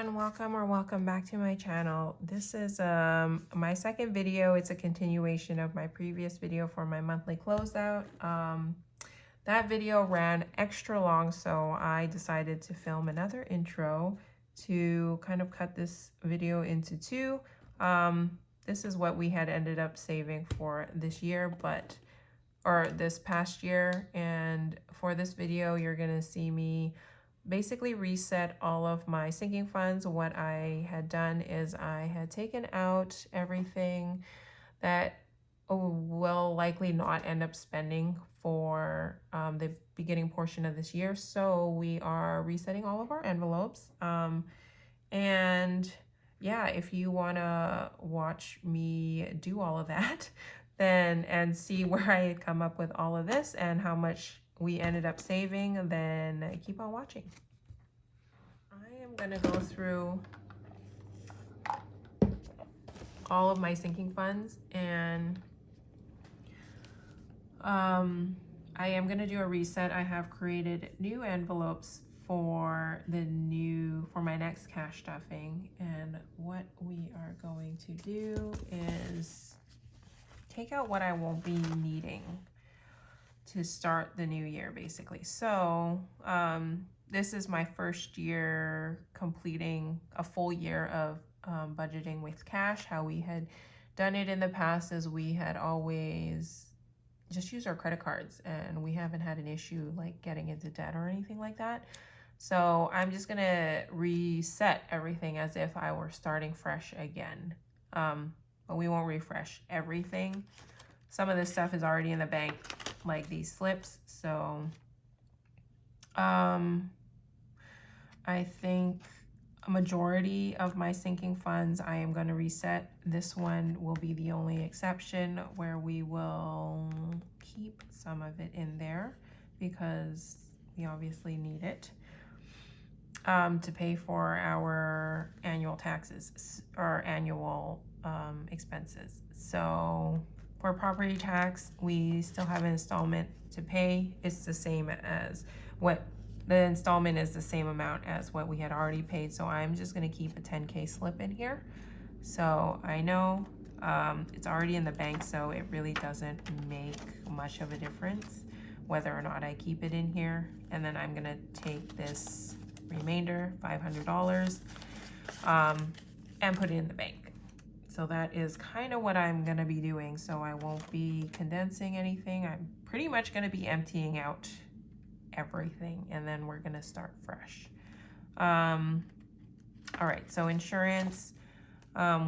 everyone, welcome back to my channel. This is my second video. It's a continuation of my previous video for my monthly closeout. That video ran extra long, so I decided to film another intro to kind of cut this video into two. This is what we had ended up saving for this year, or this past year, and for this video you're gonna see me basically reset all of my sinking funds. What I had done is I had taken out everything that will likely not end up spending for the beginning portion of this year. So we are resetting all of our envelopes. And yeah, if you want to watch me do all of that, then and see where I had come up with all of this and how much we ended up saving, then keep on watching. I am going to go through all of my sinking funds, and I am going to do a reset. I have created new envelopes for my next cash stuffing, and what we are going to do is take out what I won't be needing to start the new year, basically. So this is my first year completing a full year of budgeting with cash. How we had done it in the past is we had always just used our credit cards, and we haven't had an issue like getting into debt or anything like that. So I'm just gonna reset everything as if I were starting fresh again. But we won't refresh everything. Some of this stuff is already in the bank, like these slips. So I think a majority of my sinking funds I am going to reset. This one will be the only exception where we will keep some of it in there because we obviously need it to pay for our annual taxes or annual expenses. So for property tax, we still have an installment to pay. It's the same as what the installment is, the same amount as what we had already paid. So I'm just going to keep a 10K slip in here. So I know it's already in the bank, so it really doesn't make much of a difference whether or not I keep it in here. And then I'm going to take this remainder, $500, and put it in the bank. So that is kind of what I'm going to be doing. So I won't be condensing anything. I'm pretty much going to be emptying out everything, and then we're going to start fresh. All right, so insurance.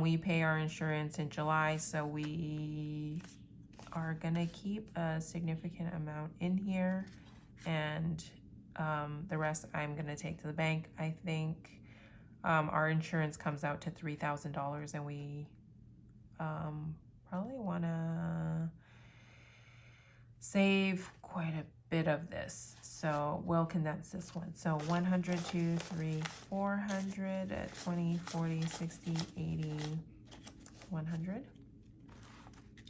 We pay our insurance in July, so we are going to keep a significant amount in here, and the rest I'm going to take to the bank. I think our insurance comes out to $3,000, and we probably want to save quite a bit of this. So we'll condense this one. So 100, 2, 3, 400, 20, 40, 60, 80, 100,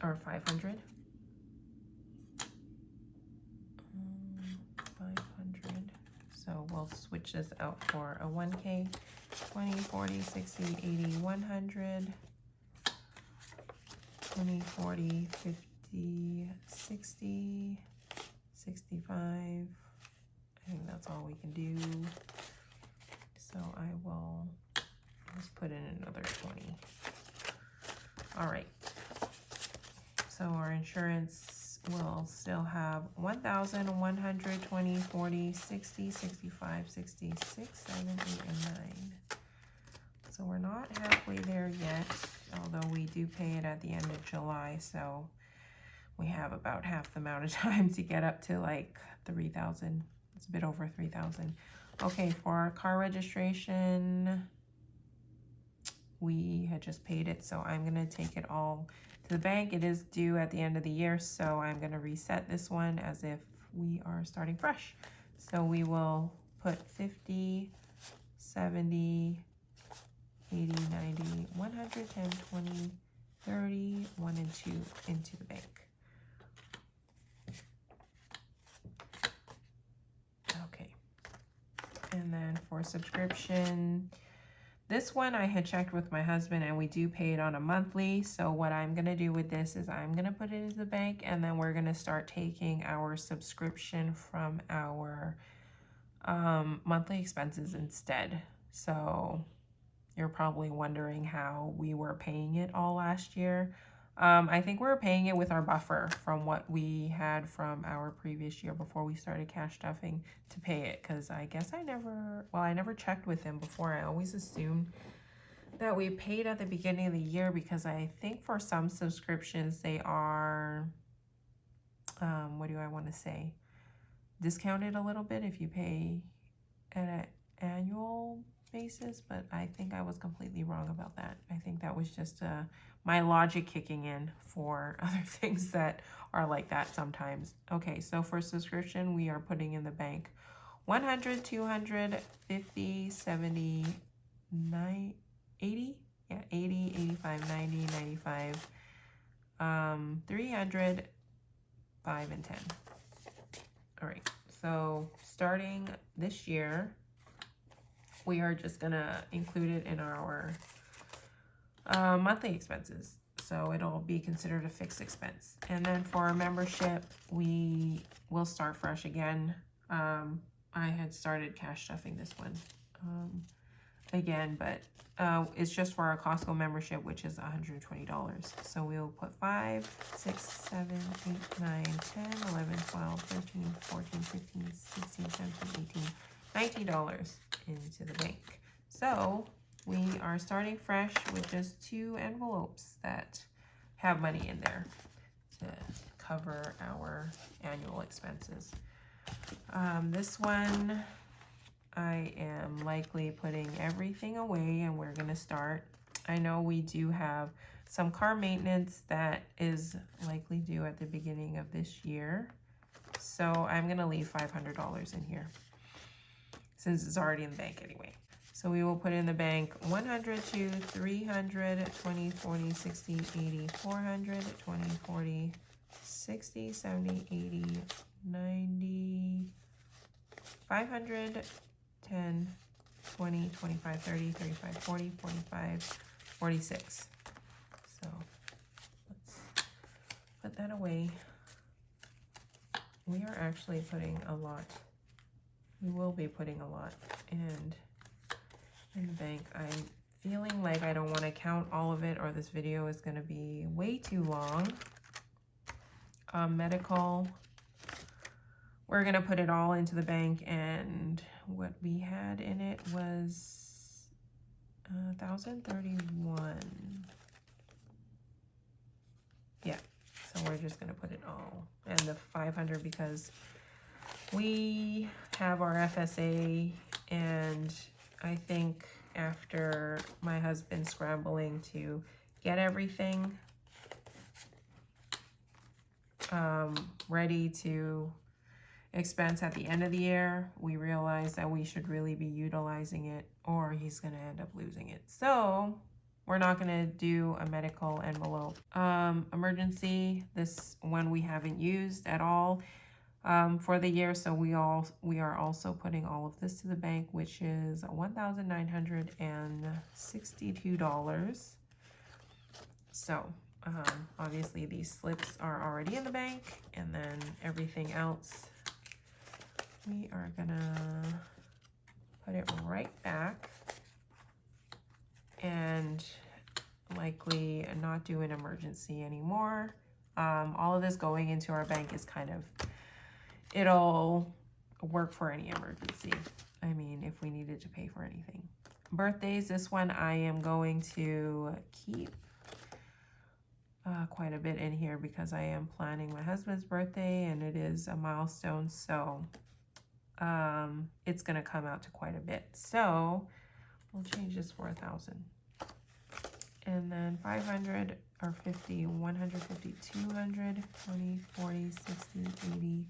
or 500. 500. So we'll switch this out for a 1K. 20, 40, 60, 80, 100, 20, 40, 50, 60, 65. I think that's all we can do. So I will just put in another 20. All right. So our insurance will still have 1,100, 20, 40, 60, 65, 66, 7, 8, and 9. So we're not halfway there yet, although we do pay it at the end of July. So we have about half the amount of time to get up to like 3,000. It's a bit over 3,000. Okay, for our car registration, we had just paid it, so I'm gonna take it all to the bank. It is due at the end of the year, so I'm gonna reset this one as if we are starting fresh. So we will put 50, 70, 80, 90, 100, 10, 20, 30, 1 and 2 into the bank. Okay. And then for subscription, this one I had checked with my husband, and we do pay it on a monthly. So what I'm going to do with this is I'm going to put it into the bank, and then we're going to start taking our subscription from our monthly expenses instead. So you're probably wondering how we were paying it all last year. I think we were paying it with our buffer from what we had from our previous year before we started cash stuffing to pay it, because I guess I never checked with him before. I always assumed that we paid at the beginning of the year, because I think for some subscriptions they are, what do I want to say, discounted a little bit if you pay at an annual basis, but I think I was completely wrong about that. I think that was just my logic kicking in for other things that are like that sometimes. Okay, so for subscription, we are putting in the bank 100, 200, 50, 70, 9, 80, yeah, 80, 85, 90, 95, 300, 5, and 10. All right, so starting this year, we are just gonna include it in our monthly expenses. So it'll be considered a fixed expense. And then for our membership, we will start fresh again. I had started cash stuffing this one again, but it's just for our Costco membership, which is $120. So we'll put 5, 6, 7, 8, 9, 10, 11, 12, 13, 14, 15, 16, 17, 18, $19 into the bank. So we are starting fresh with just 2 envelopes that have money in there to cover our annual expenses. This one, I am likely putting everything away, and we're gonna start. I know we do have some car maintenance that is likely due at the beginning of this year. So I'm gonna leave $500 in here, since it's already in the bank anyway. So we will put in the bank 100, 2, 300, 20, 40, 60, 80, 400, 20, 40, 60, 70, 80, 90, 500, 10, 20, 25, 30, 35, 40, 45, 46. So let's put that away. We are actually putting a lot. We will be putting a lot in the bank. I'm feeling like I don't want to count all of it, or this video is going to be way too long. Medical, we're going to put it all into the bank, and what we had in it was 1,031. Yeah, so we're just going to put it all, and the 500 because we have our FSA, and I think after my husband scrambling to get everything ready to expense at the end of the year, we realized that we should really be utilizing it, or he's going to end up losing it. So we're not going to do a medical envelope. Emergency, this one we haven't used at all for the year, so we are also putting all of this to the bank, which is $1,962. So obviously these slips are already in the bank, and then everything else we are gonna put it right back, and likely not do an emergency anymore. All of this going into our bank is kind of, it'll work for any emergency. I mean, if we needed to pay for anything. Birthdays, this one I am going to keep quite a bit in here because I am planning my husband's birthday, and it is a milestone, so it's gonna come out to quite a bit. So we'll change this for 1,000. And then 500 or 50, 150, 200, 20, 40, 60, 80,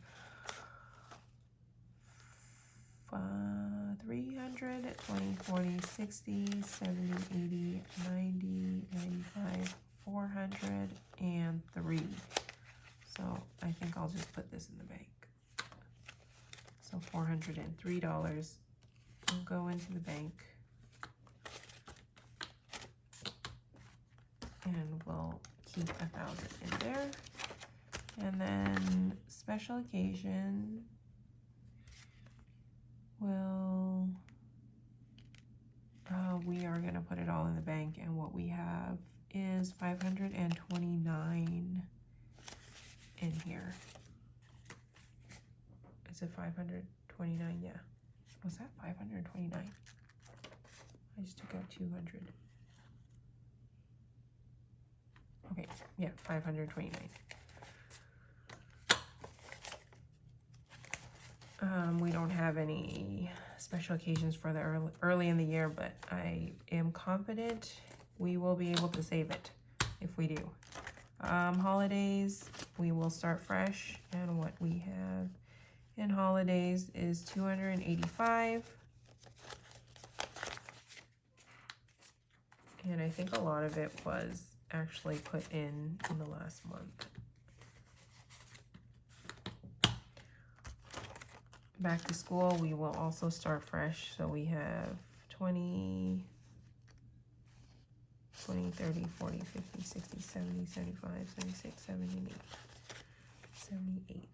300, 20, 40, 60, 70, 80, 90, 95, 400, and 3. So I think I'll just put this in the bank. So $403 will go into the bank. and we'll keep 1,000 in there. And then special occasion, will we are going to put it all in the bank, and what we have is 529 in here. Is it 529? Yeah. Was that 529? I just took out 200. Okay, yeah, 529. We don't have any special occasions for the early in the year, but I am confident we will be able to save it if we do. Holidays, we will start fresh, and what we have in holidays is 285. And I think a lot of it was actually put in the last month. Back to school, we will also start fresh. So we have 20, 30, 40, 50, 60, 70, 75, 76, 78, 78,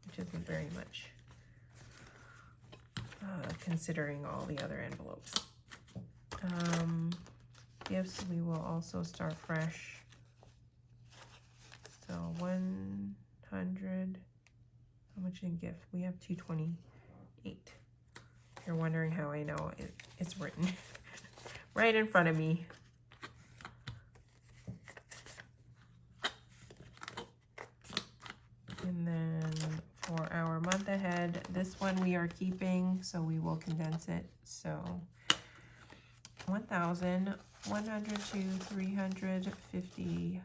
which isn't very much, considering all the other envelopes. Gifts, we will also start fresh. So 100, how much in gift? We have 228. If you're wondering how I know, it's written right in front of me. And then for our month ahead, this one we are keeping, so we will condense it. So 1,000, 100 to 350,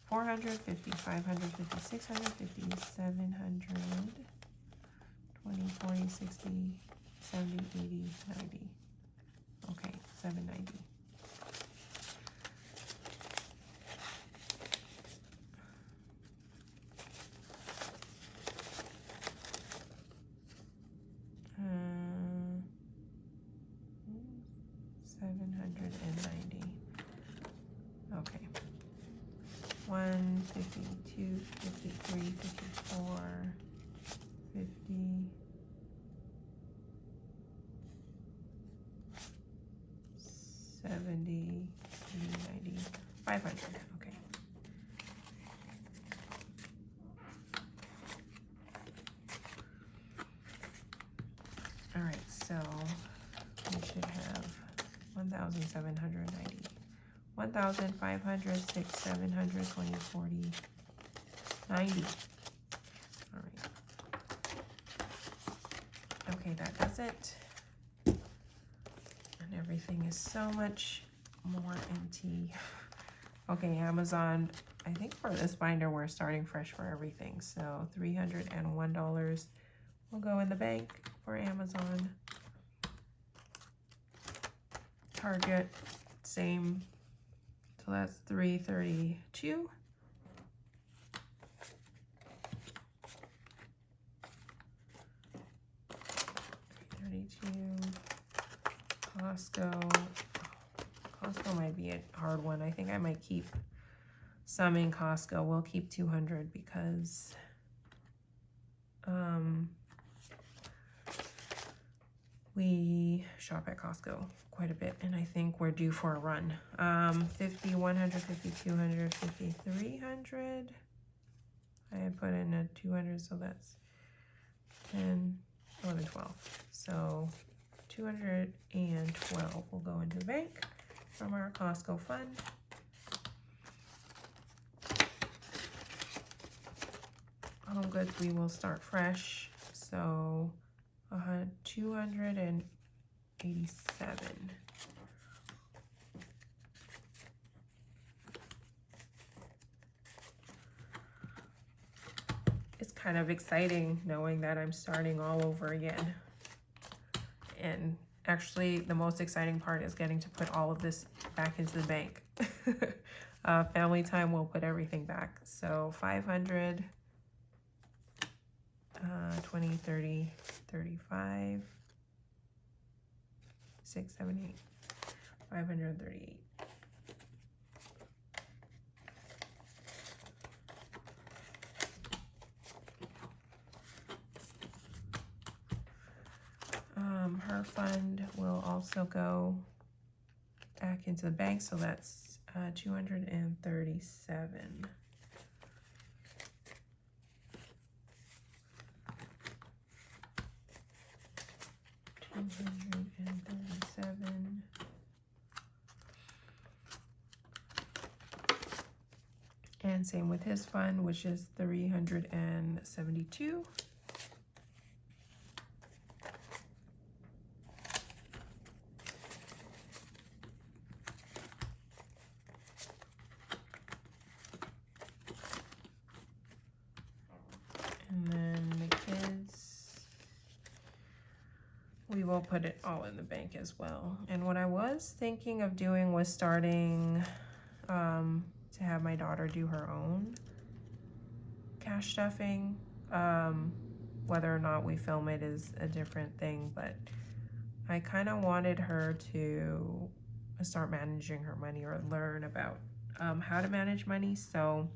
450, 550, 650, 700, 20, 40, 60, 70, 80, 90. Okay, 790. Uh, 790. Okay. 152, 53, 54, 50, 70, 80, 90, 500. Okay. All right, so we should have 1,790. 1,500, 6, 700, 20, 40, 90. All right. Okay, that does it. And everything is so much more empty. Okay, Amazon, I think for this binder, we're starting fresh for everything. So $301 will go in the bank for Amazon. Target, same. So that's 332. Costco might be a hard one. I think I might keep some in Costco. We'll keep 200 because we shop at Costco quite a bit, and I think we're due for a run. 50, 150, 200, 50, 300. I had put in a 200, so that's 10, 11, 12. So 212 will go into the bank from our Costco fund. Home goods, we will start fresh. So 287. It's kind of exciting knowing that I'm starting all over again. And actually, the most exciting part is getting to put all of this back into the bank. Family time will put everything back. So 500, 20, 30, 35, 6, 7, 8, 538. our fund will also go back into the bank, so that's 237. $237. And same with his fund, which is 372. And then the kids, we will put it all in the bank as well. And what I was thinking of doing was starting to have my daughter do her own cash stuffing. Whether or not we film it is a different thing, but I kind of wanted her to start managing her money or learn about how to manage money. So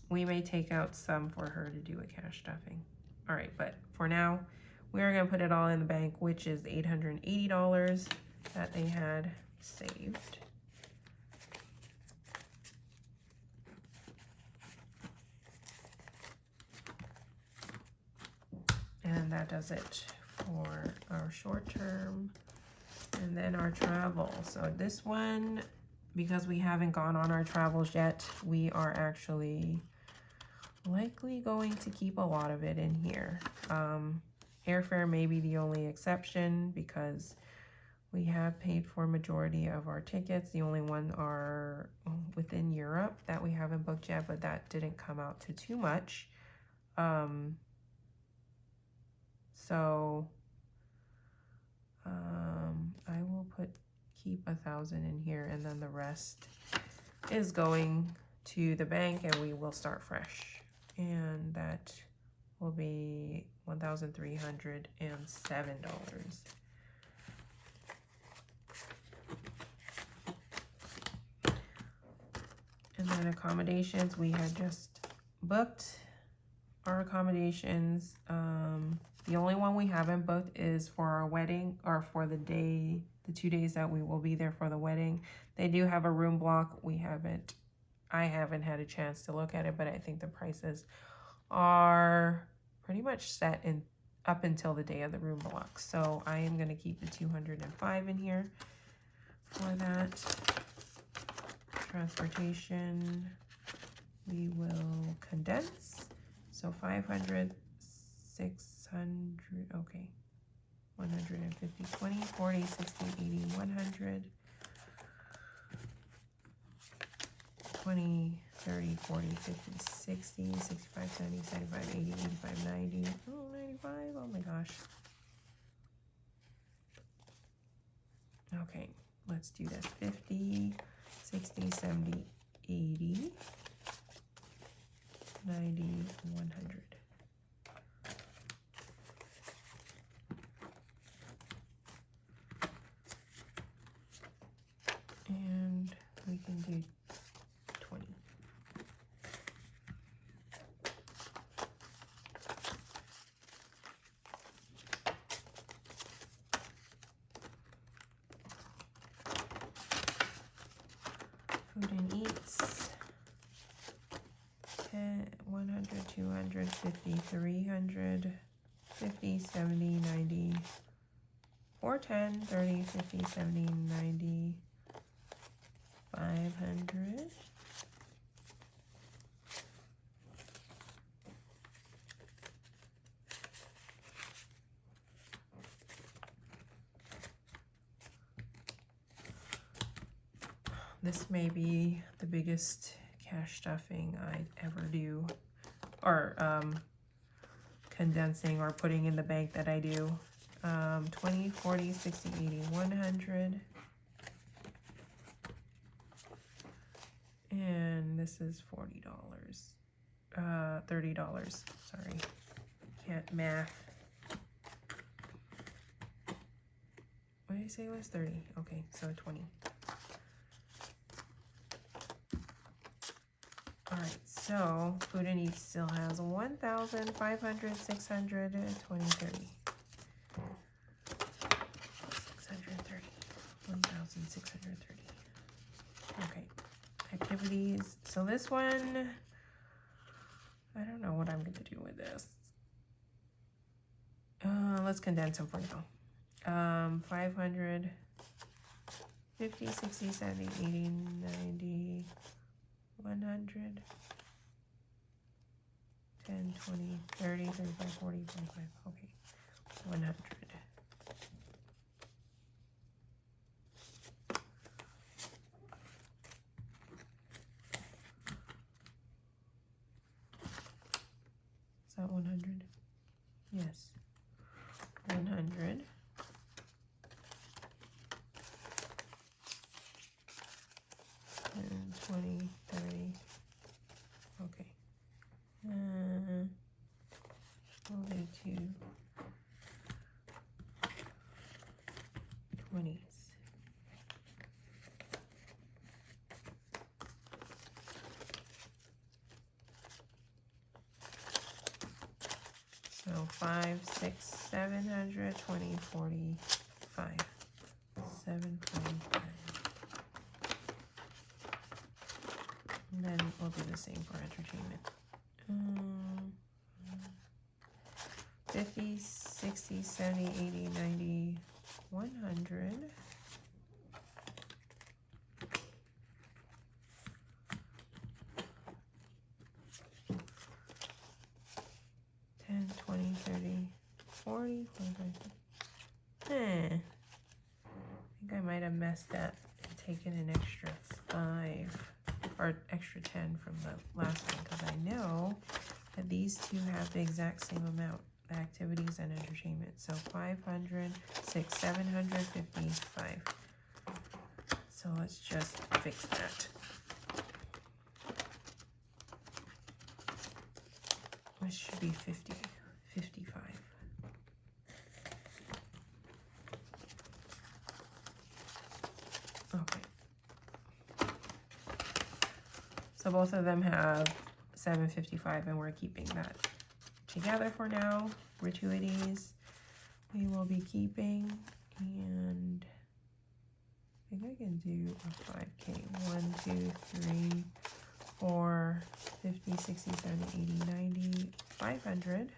we may take out some for her to do a cash stuffing. All right, but for now, we are going to put it all in the bank, which is $880 that they had saved. And that does it for our short term. And then our travel. So this one, because we haven't gone on our travels yet, we are actually likely going to keep a lot of it in here. Airfare may be the only exception because we have paid for majority of our tickets. The only one are within Europe that we haven't booked yet, but that didn't come out to too much. So I will keep 1,000 in here, and then the rest is going to the bank, and we will start fresh. And that will be $1,307. And then accommodations, we had just booked our accommodations. The only one we haven't booked is for our wedding, or for the 2 days that we will be there for the wedding. They do have a room block. I haven't had a chance to look at it, but I think the prices are pretty much set up until the day of the room block. So I am going to keep the 205 in here for that. Transportation, we will condense. So 500, 600, okay. 150, 20, 40, 60, 80, 100. 20, 30, 40, 50, 60, 65, 70, 75, 80, 85, 90. Oh, 95. Oh my gosh. Okay, let's do this. 50, 60, 70, 80, 90, 100. And we can do 20. Food and eats. 10, 100, 200, 50, 300, 50, 70, 90, 410, 30, 50, 70, 90, 500. This may be the biggest cash stuffing I ever do, or condensing or putting in the bank that I do. 20, 40, 60, 80, 100. And this is $40. $30, sorry. Can't math. What did I say it was? 30. Okay, so 20. Alright, so food and eats still has 1,500, 600, 20, 30. 1,630. Okay, activities. So this one, I don't know what I'm going to do with this. Let's condense them for now. 500, 50, 60, 70, 80, 90, 100, 10, 20, 30, 35, 40, 45. Okay, 100. Is that 100? Yes. 100. 10, 20, 30. Okay. We'll do 2 20s. So 5, 6, 700, 20, 45. 745. And then we'll do the same for entertainment. 50, 60, 70, 80, 90, 100. 10, 20, 30, 40, 45. I think I might have messed up and taken an extra 5 or extra 10 from the last one, because I know that these two have the exact same amount, activities and entertainment. So 500, 6, 755. So let's just fix that. This should be 50, 55. Okay. So both of them have 755, and we're keeping that together for now. Gratuities we will be keeping, and I think I can do a 5K. 1, 2, 3, 4, 50, 60, 70, 80, 90, 500.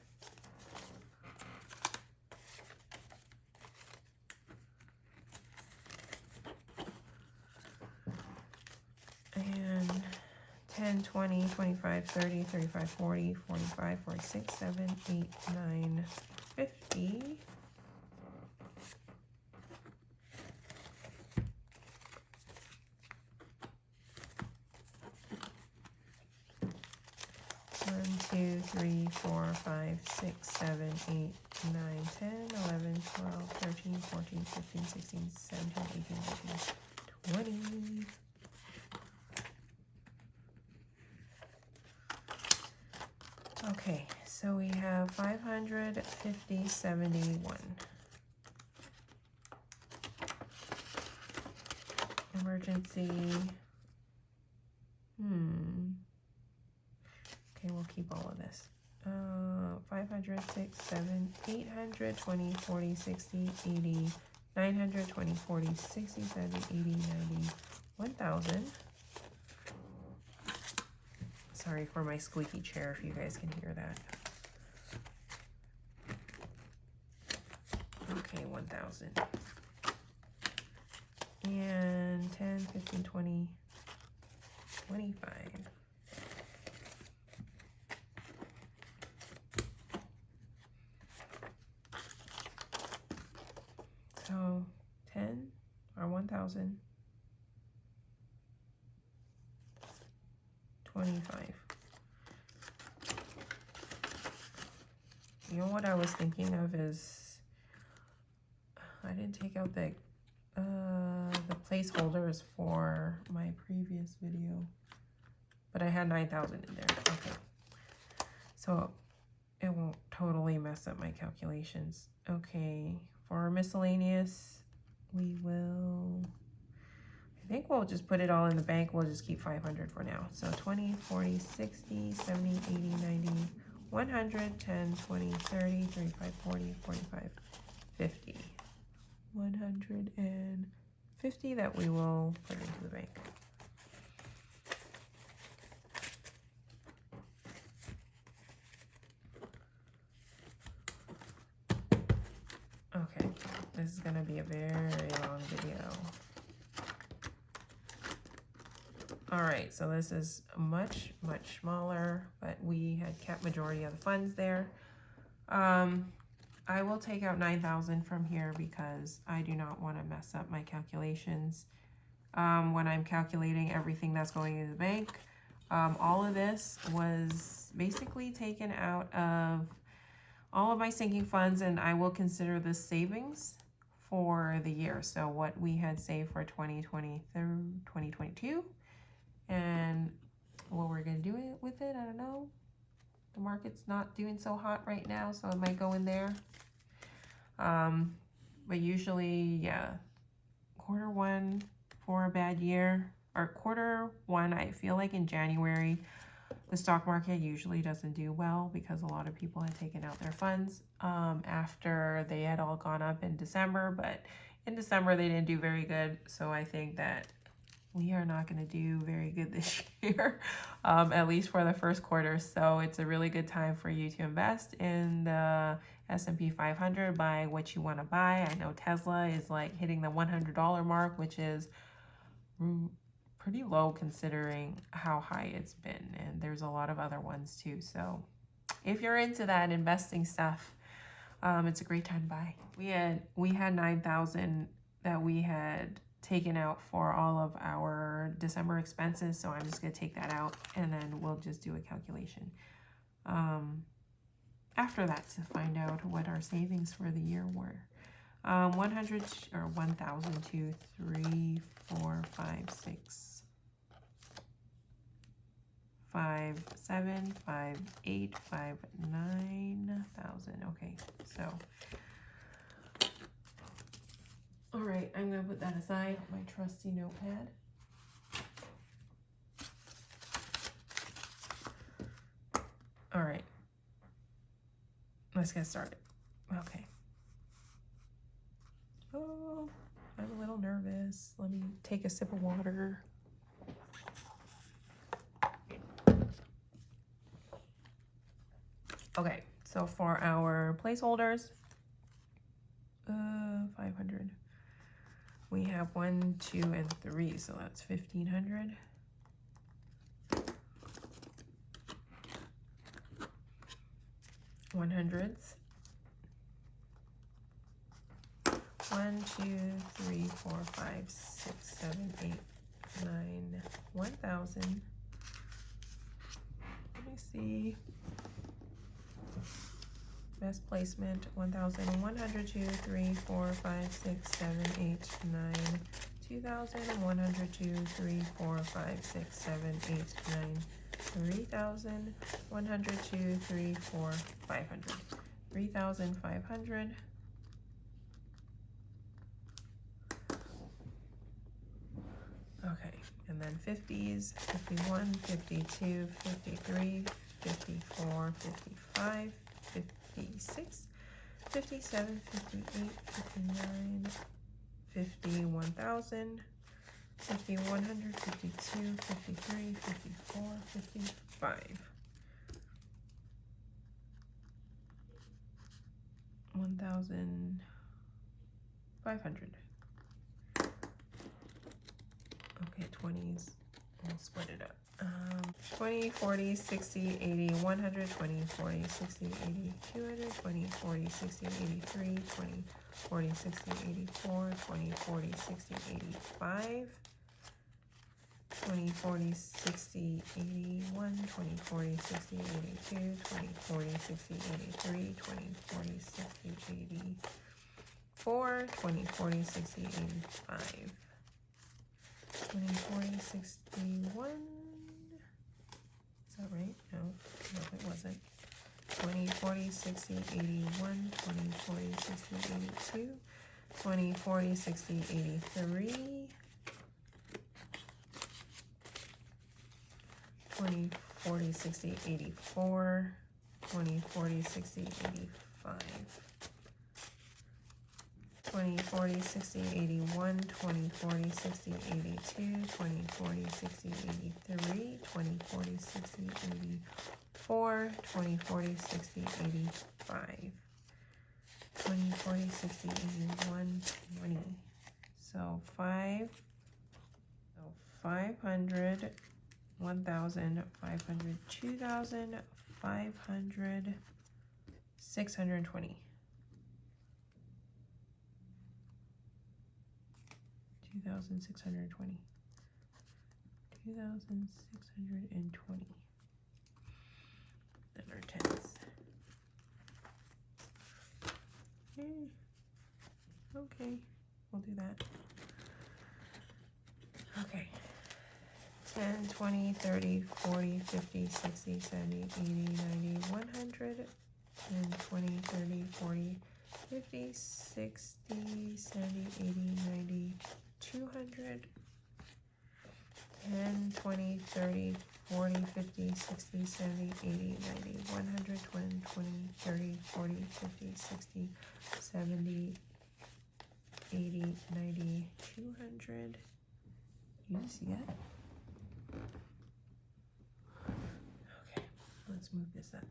And 10, 20, 25, 30, 35, 40, 45, 46, 7, 8, 9, 50. One, 2, 3, 4, 5, 6, 7, 8, 9, 10, 11, 12, 13, 14, 15, 16, 17, 18, 19, 20. Okay, so we have 500, 50, 71. Emergency. Okay, we'll keep all of this. 500, 6, 7, 800, 20, 40, 60, 80, 900, 20, 40, 60, 70, 80, 90, 1,000. Sorry for my squeaky chair if you guys can hear that. Okay, 1,000. And 10, 15, 20, 25. So 10 or 1,000. 25. You know what I was thinking of is I didn't take out the placeholders for my previous video, but I had 9,000 in there. Okay, so it won't totally mess up my calculations. Okay, for miscellaneous, we will, I think we'll just put it all in the bank. We'll just keep 500 for now. So 20, 40, 60, 70, 80, 90, 100, 10, 20, 30, 35, 40, 45, 50. 150. 50 that we will put into the bank. Okay, this is going to be a very long video. All right, so this is much smaller, but we had kept majority of the funds there. I will take out 9,000 from here because I do not want to mess up my calculations when I'm calculating everything that's going into the bank. All of this was basically taken out of all of my sinking funds, and I will consider this savings for the year. So what we had saved for 2022 and what we're going to do with it, I don't know. The market's not doing so hot right now, so it might go in there. But usually, yeah, quarter one for a bad year, or quarter one, I feel like in January, the stock market usually doesn't do well because a lot of people had taken out their funds after they had all gone up in December. But in December, they didn't do very good. So I think that we are not going to do very good this year, at least for the first quarter. So it's a really good time for you to invest in the S&P 500, buy what you want to buy. I know Tesla is like hitting the $100 mark, which is pretty low considering how high it's been. And there's a lot of other ones too. So if you're into that investing stuff, it's a great time to buy. We had 9,000 that we had taken out for all of our December expenses, so I'm just going to take that out and then we'll just do a calculation after that to find out what our savings for the year were. 100 or 1,000, 2, 3, 4, 5, 6, 5, 7, 5, 8, 5, 9,000. Okay, so all right, I'm going to put that aside, my trusty notepad. All right, let's get started. Okay. Oh, I'm a little nervous. Let me take a sip of water. Okay, so for our placeholders, 500. We have 1, 2, and 3, so that's 1,500. $100s. 1, 2, 3, 4, 5, 6, 7, 8, 9, 1,000. Let me see. Best placement, 1,100, 2, 3, 4, 5, 6, 7, 8, 9, 2,000, 100, 2, 3, 4, 5, 6, 7, 8, 9, 3,000, 100, 2, 3, 4, 500, 3,500. Okay, and then 50s, 51, 52, 53, 54, 55, 56, 57, 58, 59, 50, 1,000, 50, 100, 52, 53, 54, 55, 1,500. Okay, 20s, we'll split it up. 20, 40, 60, 80, 100, 20, 40, 60, 80, 200, 20, 40, 60, 83, 20, 40, 60, 84, 20, 40, 60, 85, 20, 40, 60, 81, 20, 40, 60, 82, 20, 40, 60, 83, 20, 40, 60, 84, 20, 40, 60, 85, 20, 40, 61. Is that right? No, it wasn't. 20, 40, 60, 81, 20, 40, 60, 82, 20, 40, 60, 83, 20, 40, 60, 84, 20, 40, 60, 85, 20, 40, 60, 81, 20, 40, 60, 82, 20, 40, 60, 83, 20, 40, 60, 84, 20, 40, 60, 85, 20, 40, 60, 81, 20. So 500, 1,000, 500, 2,000, 500, 620. 2,620. 2,620. And our tens. Okay, we'll do that. Okay. 10, 20, 30, 40, 50, 60, 70, 80, 90, 100. 10, 20, 30, 40, 50, 60, 70, 80, 90, 200. 10, 20, 30, 40, 50, 60, 70, 80, 90, 100, 20, 30, 40, 50, 60, 70, 80, 90, 200. You see it? Okay, let's move this up.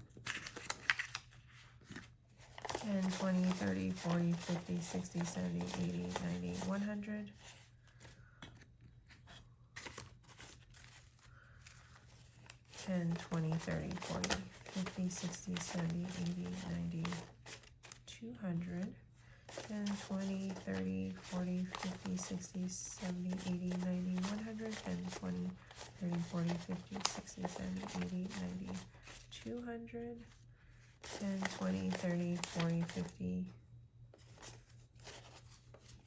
10, 20, 30, 40, 50, 60, 70, 80, 90, 100. 10, 20, 30, 40, 50, 60, 70, 80, 90, 200. 10, 20, 30, 40, 50, 60, 70, 80, 90, 100. 10, 20, 30, 40, 50, 60, 70, 80, 90, 200. 10, 20, 30, 40, 50,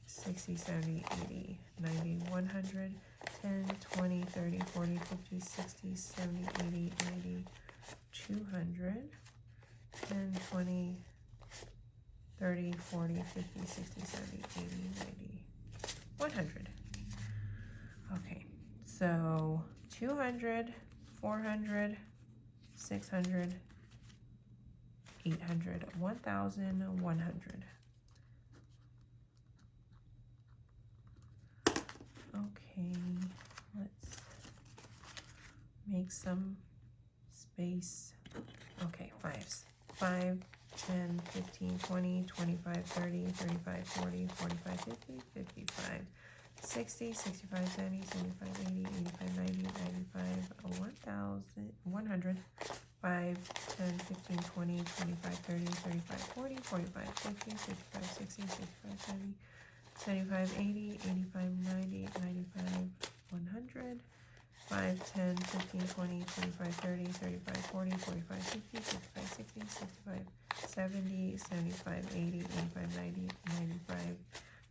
60, 70, 80, 90, 100. 10, 20, 30, 40, 50, 60, 70, 80, 90, 200. 10, 20, 30, 40, 50, 60, 70, 80, 90, 100. Okay, so 200, 400, 600, 800, 1,100. Okay, let's make some space. Okay, fives. 5, 10, 15, 20, 25, 30, 35, 40, 45, 50, 55, 60, 65, 70, 75, 80, 85, 90, 95, 1,100. 5, 10, 15, 20, 25, 30, 35, 40, 45, 50, 55, 60, 65, 70, 75, 80, 85, 90, 95, 100. 5, 10, 15, 20, 25, 30, 35, 40, 45, 50, 55, 60, 65, 70, 75, 80, 85, 90, 95,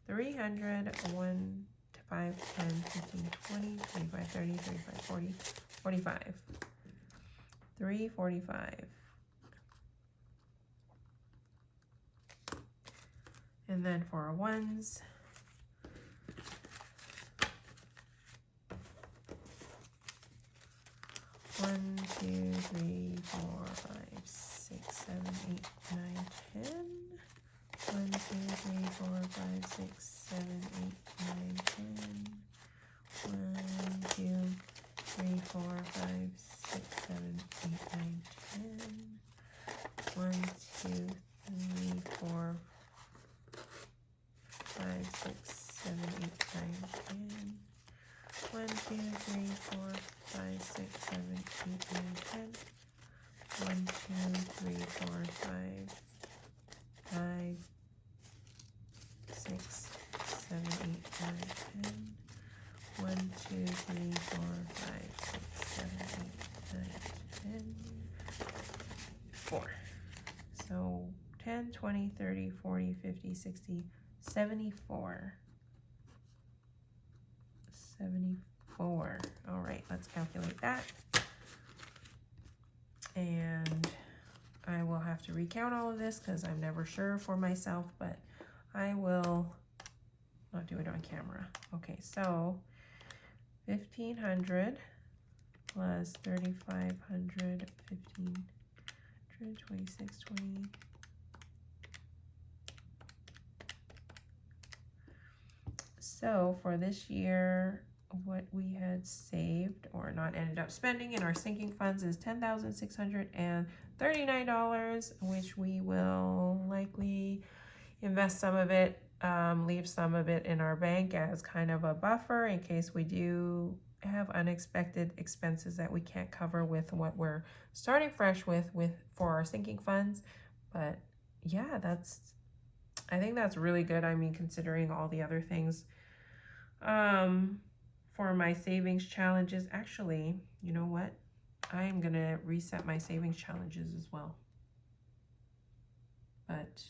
300, 1, 5, 10, 15, 20, 25, 30, 35, 40, 45, 345. And then for our ones, 1, 2, 3, 4, 5, 6, 7, 8, 9, 10. 1, 2, 3, 4, 5, 6, 7, 8, 9, 10. 1, 2, 3, 4, 5, 6, 7, 8, 9, 10. 1, 2, 3, 4, 5, 6, 7, 8, 9, 10. 1, 2, 3, 4, 5, 6, 7, 8, 9, 10. 1, 2, 3, 4, 5, 5, 6, 7, 8, 9, 10. 1, 2, 3, 4, 5, 6, 7, 8, 9, 10. 4. So 10, 20, 30, 40, 50, 60, 74. 74. All right, let's calculate that. And I will have to recount all of this because I'm never sure for myself, but I will not do it on camera. Okay, so 1,500 plus 3,500, 1,500, 26, 20, So for this year, what we had saved or not ended up spending in our sinking funds is $10,639, which we will likely invest some of it, leave some of it in our bank as kind of a buffer in case we do have unexpected expenses that we can't cover with what we're starting fresh with for our sinking funds. But yeah, I think that's really good. I mean, considering all the other things. For my savings challenges, actually, you know what? I am gonna reset my savings challenges as well. But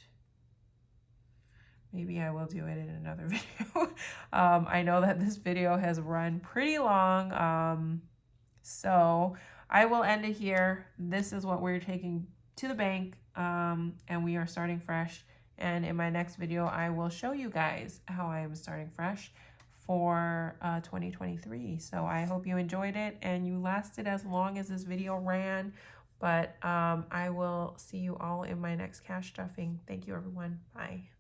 maybe I will do it in another video. I know that this video has run pretty long, so I will end it here. This is what we're taking to the bank, and we are starting fresh. And in my next video, I will show you guys how I am starting fresh for 2023. So I hope you enjoyed it and you lasted as long as this video ran. But I will see you all in my next cash stuffing. Thank you, everyone. Bye.